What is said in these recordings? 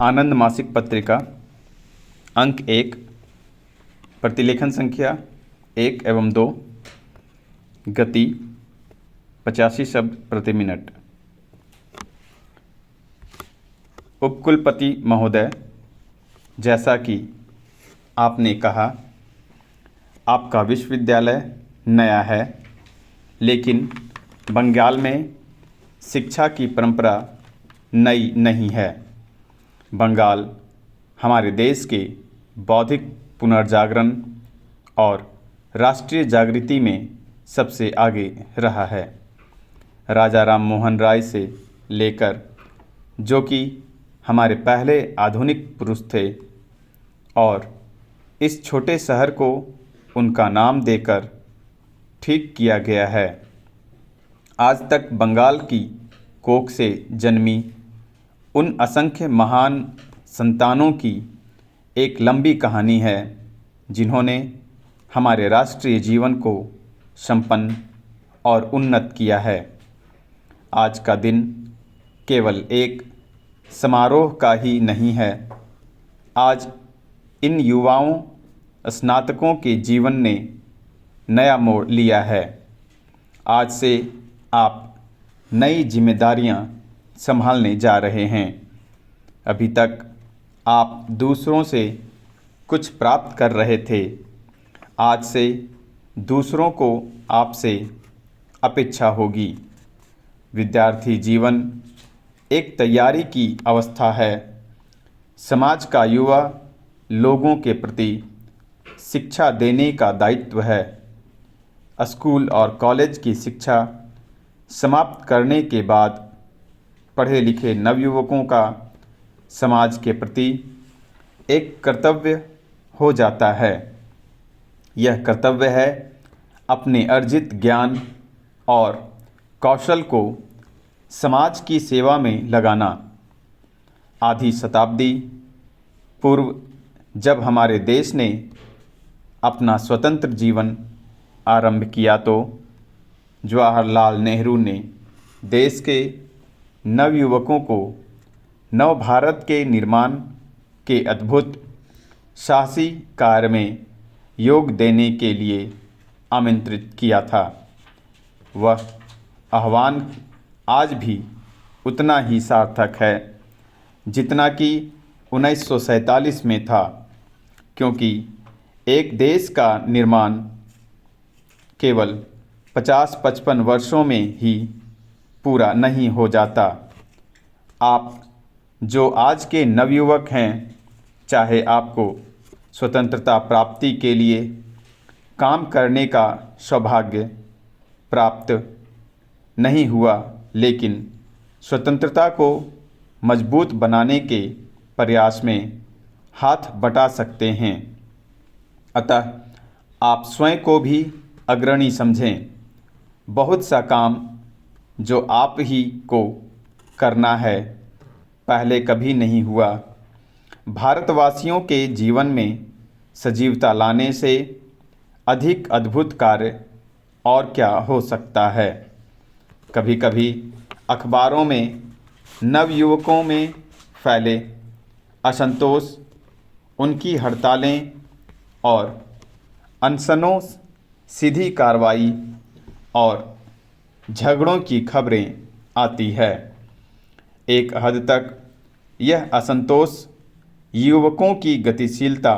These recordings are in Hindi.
आनंद मासिक पत्रिका अंक 1 प्रतिलेखन संख्या 1 एवं 2 गति 85 शब्द प्रति मिनट। उपकुलपति महोदय, जैसा कि आपने कहा, आपका विश्वविद्यालय नया है, लेकिन बंगाल में शिक्षा की परंपरा नई नहीं है। बंगाल हमारे देश के बौद्धिक पुनर्जागरण और राष्ट्रीय जागृति में सबसे आगे रहा है। राजा राम मोहन राय से लेकर, जो कि हमारे पहले आधुनिक पुरुष थे, और इस छोटे शहर को उनका नाम देकर ठीक किया गया है। आज तक बंगाल की कोख से जन्मी उन असंख्य महान संतानों की एक लंबी कहानी है, जिन्होंने हमारे राष्ट्रीय जीवन को संपन्न और उन्नत किया है। आज का दिन केवल एक समारोह का ही नहीं है। आज इन युवाओं स्नातकों के जीवन ने नया मोड़ लिया है। आज से आप नई जिम्मेदारियां संभालने जा रहे हैं। अभी तक आप दूसरों से कुछ प्राप्त कर रहे थे। आज से दूसरों को आपसे अपेक्षा होगी। विद्यार्थी जीवन एक तैयारी की अवस्था है। समाज का युवा लोगों के प्रति शिक्षा देने का दायित्व है। स्कूल और कॉलेज की शिक्षा समाप्त करने के बाद पढ़े लिखे नवयुवकों का समाज के प्रति एक कर्तव्य हो जाता है। यह कर्तव्य है अपने अर्जित ज्ञान और कौशल को समाज की सेवा में लगाना। आधी शताब्दी पूर्व जब हमारे देश ने अपना स्वतंत्र जीवन आरंभ किया, तो जवाहरलाल नेहरू ने देश के नवयुवकों को नव भारत के निर्माण के अद्भुत साहसी कार्य में योग देने के लिए आमंत्रित किया था। वह आह्वान आज भी उतना ही सार्थक है जितना कि 1947 में था, क्योंकि एक देश का निर्माण केवल 50-55 वर्षों में ही पूरा नहीं हो जाता। आप जो आज के नवयुवक हैं, चाहे आपको स्वतंत्रता प्राप्ति के लिए काम करने का सौभाग्य प्राप्त नहीं हुआ, लेकिन स्वतंत्रता को मजबूत बनाने के प्रयास में हाथ बटा सकते हैं। अतः आप स्वयं को भी अग्रणी समझें। बहुत सा काम जो आप ही को करना है, पहले कभी नहीं हुआ। भारतवासियों के जीवन में सजीवता लाने से अधिक अद्भुत कार्य और क्या हो सकता है। कभी कभी अखबारों में नवयुवकों में फैले असंतोष, उनकी हड़तालें और अनशनों, सीधी कार्रवाई और झगड़ों की खबरें आती है। एक हद तक यह असंतोष युवकों की गतिशीलता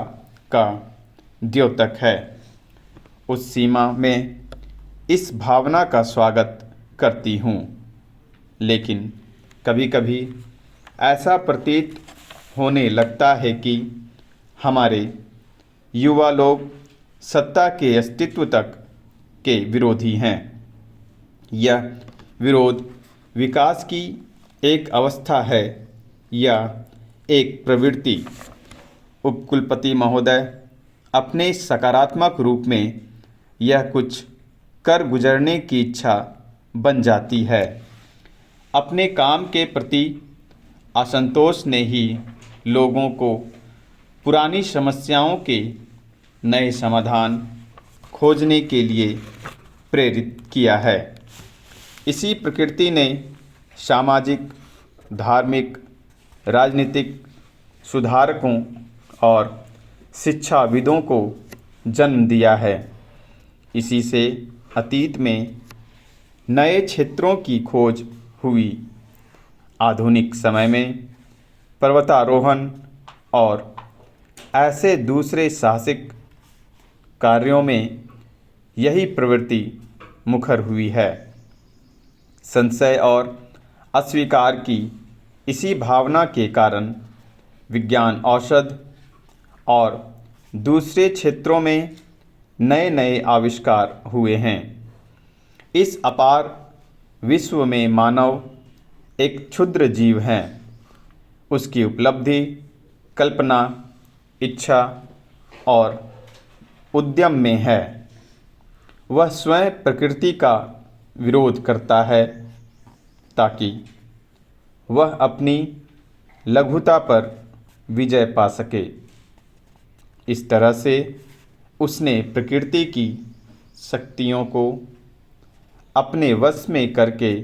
का द्योतक है। उस सीमा में इस भावना का स्वागत करती हूँ, लेकिन कभी कभी ऐसा प्रतीत होने लगता है कि हमारे युवा लोग सत्ता के अस्तित्व तक के विरोधी हैं। यह विरोध विकास की एक अवस्था है या एक प्रवृत्ति। उपकुलपति महोदय, अपने सकारात्मक रूप में यह कुछ कर गुजरने की इच्छा बन जाती है। अपने काम के प्रति असंतोष ने ही लोगों को पुरानी समस्याओं के नए समाधान खोजने के लिए प्रेरित किया है। इसी प्रकृति ने सामाजिक, धार्मिक, राजनीतिक सुधारकों और शिक्षाविदों को जन्म दिया है। इसी से अतीत में नए क्षेत्रों की खोज हुई। आधुनिक समय में पर्वतारोहण और ऐसे दूसरे साहसिक कार्यों में यही प्रवृत्ति मुखर हुई है। संशय और अस्वीकार की इसी भावना के कारण विज्ञान औषध और दूसरे क्षेत्रों में नए नए आविष्कार हुए हैं। इस अपार विश्व में मानव एक क्षुद्र जीव है। उसकी उपलब्धि, कल्पना, इच्छा और उद्यम में है। वह स्वयं प्रकृति का विरोध करता है ताकि वह अपनी लघुता पर विजय पा सके। इस तरह से उसने प्रकृति की शक्तियों को अपने वश में करके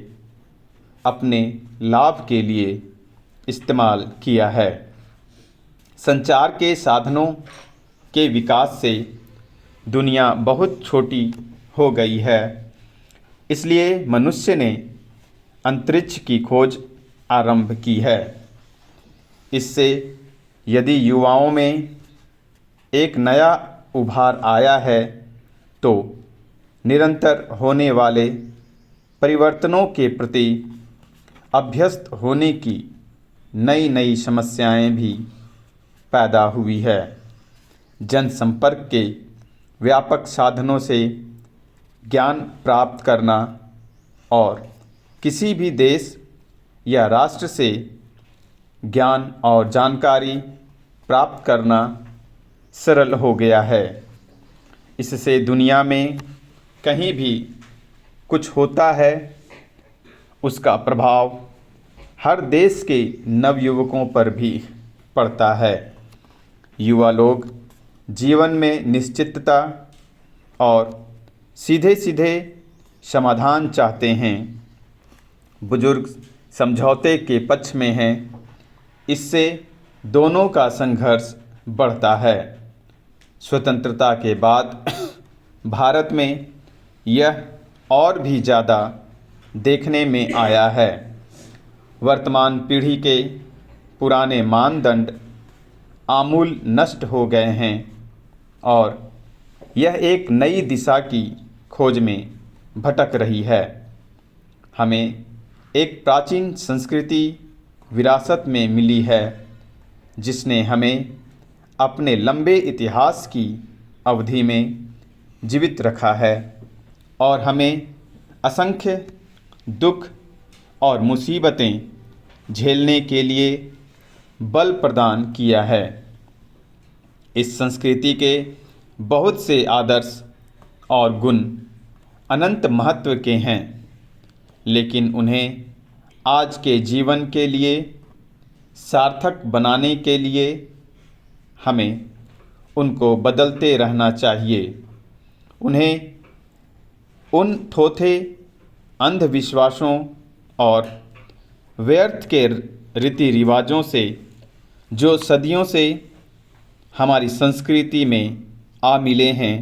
अपने लाभ के लिए इस्तेमाल किया है। संचार के साधनों के विकास से दुनिया बहुत छोटी हो गई है। इसलिए मनुष्य ने अंतरिक्ष की खोज आरंभ की है। इससे यदि युवाओं में एक नया उभार आया है तो निरंतर होने वाले परिवर्तनों के प्रति अभ्यस्त होने की नई नई समस्याएं भी पैदा हुई है। जनसंपर्क के व्यापक साधनों से ज्ञान प्राप्त करना और किसी भी देश या राष्ट्र से ज्ञान और जानकारी प्राप्त करना सरल हो गया है। इससे दुनिया में कहीं भी कुछ होता है, उसका प्रभाव हर देश के नवयुवकों पर भी पड़ता है। युवा लोग जीवन में निश्चितता और सीधे सीधे समाधान चाहते हैं। बुजुर्ग समझौते के पक्ष में हैं। इससे दोनों का संघर्ष बढ़ता है। स्वतंत्रता के बाद भारत में यह और भी ज़्यादा देखने में आया है। वर्तमान पीढ़ी के पुराने मानदंड आमूल नष्ट हो गए हैं और यह एक नई दिशा की खोज में भटक रही है। हमें एक प्राचीन संस्कृति विरासत में मिली है जिसने हमें अपने लंबे इतिहास की अवधि में जीवित रखा है और हमें असंख्य दुख और मुसीबतें झेलने के लिए बल प्रदान किया है। इस संस्कृति के बहुत से आदर्श और गुण अनंत महत्व के हैं, लेकिन उन्हें आज के जीवन के लिए सार्थक बनाने के लिए हमें उनको बदलते रहना चाहिए। उन्हें उन थोथे अंधविश्वासों और व्यर्थ के रीति रिवाजों से जो सदियों से हमारी संस्कृति में आ मिले हैं,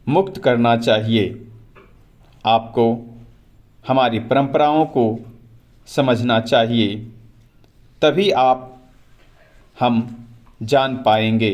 मुक्त करना चाहिए। आपको हमारी परंपराओं को समझना चाहिए, तभी हम जान पाएंगे